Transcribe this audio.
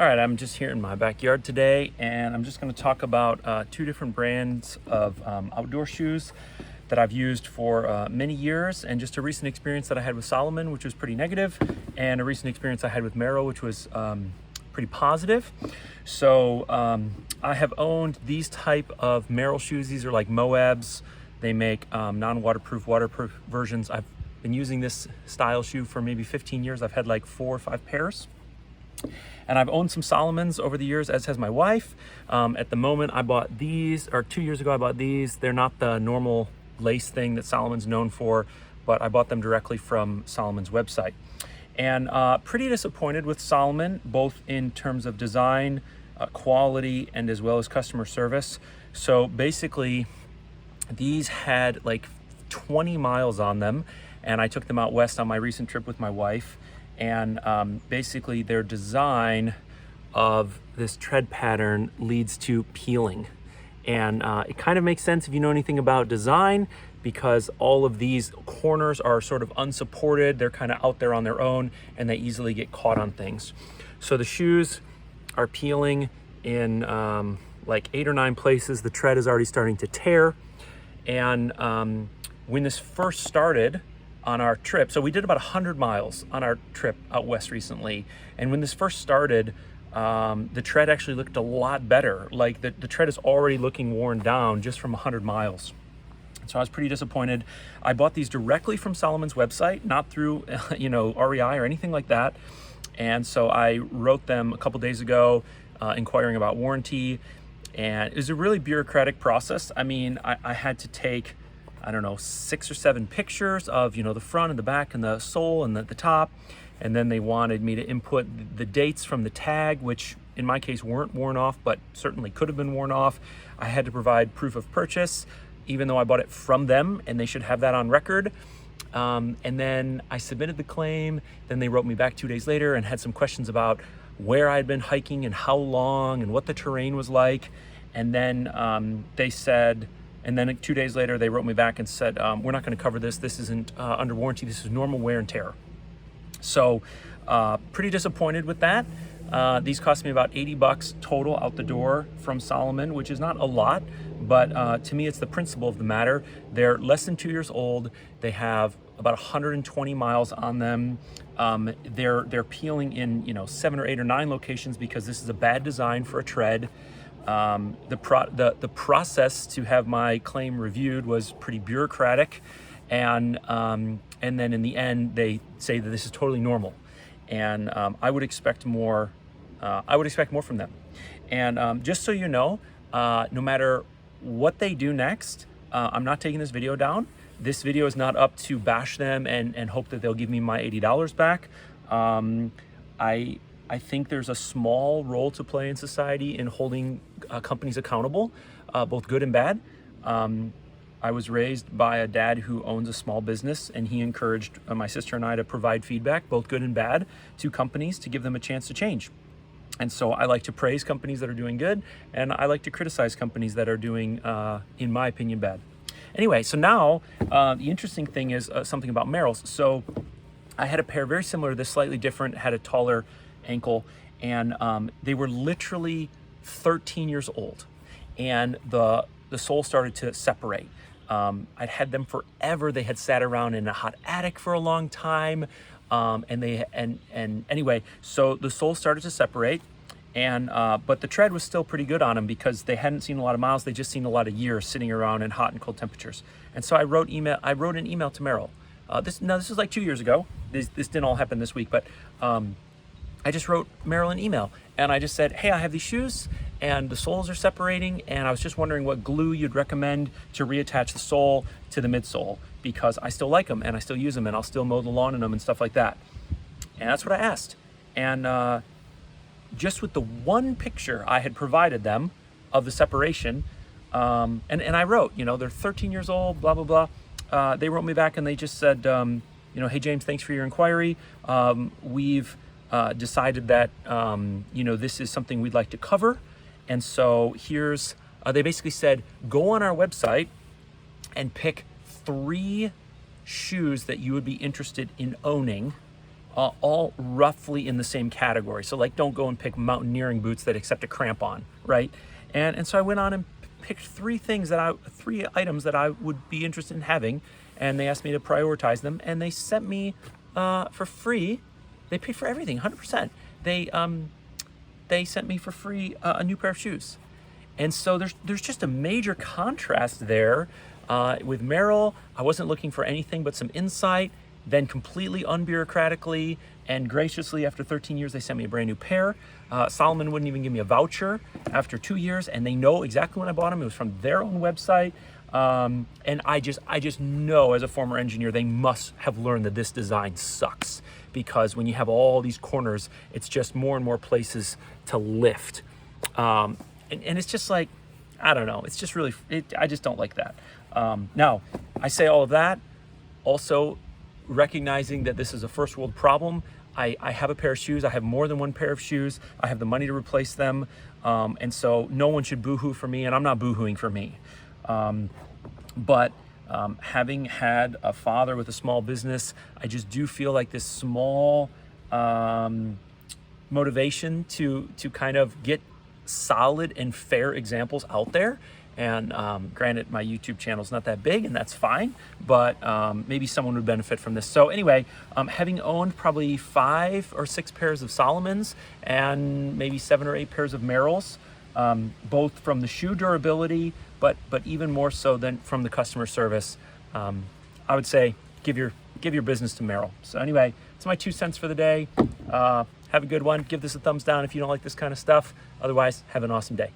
All right, I'm just here in my backyard today, and I'm just going to talk about two different brands of outdoor shoes that I've used for many years, and just a recent experience that I had with Salomon, which was pretty negative, and a recent experience I had with Merrell, which was pretty positive. So I have owned these type of Merrell shoes. These are like Moabs. They make non-waterproof, waterproof versions. I've been using this style shoe for maybe 15 years. I've had like 4 or 5 pairs. And I've owned some Salomons over the years, as has my wife. At the moment, I bought these, or 2 years ago I bought these. They're not the normal lace thing that Salomon's known for, but I bought them directly from Salomon's website. And pretty disappointed with Salomon, both in terms of design, quality, and as well as customer service. So basically, these had like 20 miles on them, and I took them out west on my recent trip with my wife. And basically their design of this tread pattern leads to peeling. And it kind of makes sense if you know anything about design, because all of these corners are sort of unsupported. They're kind of out there on their own, and they easily get caught on things. So the shoes are peeling in like 8 or 9 places. The tread is already starting to tear. And when this first started, on our trip, so we did about 100 miles on our trip out west recently, and when this first started, the tread actually looked a lot better. Like the tread is already looking worn down just from 100 miles. So I was pretty disappointed. I bought these directly from Salomon's website, not through REI or anything like that. And so I wrote them a couple days ago, inquiring about warranty, and it was a really bureaucratic process. I mean, I had to take, I don't know, 6 or 7 pictures of, the front and the back and the sole and the top. And then they wanted me to input the dates from the tag, which in my case weren't worn off, but certainly could have been worn off. I had to provide proof of purchase, even though I bought it from them, and they should have that on record. And then I submitted the claim. Then they wrote me back 2 days later and had some questions about where I'd been hiking and how long and what the terrain was like. And then they said, and then 2 days later, they wrote me back and said, we're not going to cover this. This isn't under warranty. This is normal wear and tear. So pretty disappointed with that. These cost me about $80 total out the door from Salomon, which is not a lot, but to me, it's the principle of the matter. They're less than 2 years old. They have about 120 miles on them. They're peeling in 7 or 8 or 9 locations because this is a bad design for a tread. The process to have my claim reviewed was pretty bureaucratic, and then in the end they say that this is totally normal, and I would expect more. I would expect more from them. And just so you know, no matter what they do next, I'm not taking this video down. This video is not up to bash them and hope that they'll give me my $80 back. I think there's a small role to play in society in holding companies accountable, both good and bad. I was raised by a dad who owns a small business, and he encouraged my sister and I to provide feedback, both good and bad, to companies to give them a chance to change. And so I like to praise companies that are doing good, and I like to criticize companies that are doing, in my opinion, bad. Anyway, so now the interesting thing is something about Merrell's. So I had a pair very similar to this, slightly different, had a taller ankle, and they were literally 13 years old, and the sole started to separate. I'd had them forever. They had sat around in a hot attic for a long time, and anyway, so the sole started to separate, and but the tread was still pretty good on them because they hadn't seen a lot of miles. They just seen a lot of years sitting around in hot and cold temperatures. And so I wrote an email to Merrell. This was like 2 years ago. This didn't all happen this week, but I just wrote Merrell an email, and I just said, hey, I have these shoes and the soles are separating, and I was just wondering what glue you'd recommend to reattach the sole to the midsole, because I still like them and I still use them and I'll still mow the lawn in them and stuff like that. And that's what I asked. And just with the one picture I had provided them of the separation, and I wrote, they're 13 years old, blah, blah, blah. They wrote me back and they just said, hey, James, thanks for your inquiry. We've decided that, this is something we'd like to cover. And so here's, they basically said, go on our website and pick 3 shoes that you would be interested in owning all roughly in the same category. So like, don't go and pick mountaineering boots that accept a crampon, right? And so I went on and picked three items that I would be interested in having, and they asked me to prioritize them, and they sent me for free. They paid for everything, 100%. They sent me for free a new pair of shoes. And so there's just a major contrast there. With Merrell, I wasn't looking for anything but some insight. Then completely unbureaucratically and graciously, after 13 years, they sent me a brand new pair. Salomon wouldn't even give me a voucher after 2 years, and they know exactly when I bought them. It was from their own website. And I just know, as a former engineer, they must have learned that this design sucks, because when you have all these corners, it's just more and more places to lift. And it's just like, I don't know, it's just really, I just don't like that. Now, I say all of that, also recognizing that this is a first world problem. I have a pair of shoes. I have more than one pair of shoes. I have the money to replace them. And so no one should boohoo for me, and I'm not boohooing for me. But having had a father with a small business, I just do feel like this small motivation to kind of get solid and fair examples out there. And granted, my YouTube channel is not that big, and that's fine, but maybe someone would benefit from this. So anyway, having owned probably 5 or 6 pairs of Salomons and maybe 7 or 8 pairs of Merrells, both from the shoe durability, but even more so than from the customer service, I would say give your business to Merrell. So anyway, it's my 2 cents for the day. Have a good one. Give this a thumbs down if you don't like this kind of stuff. Otherwise, have an awesome day.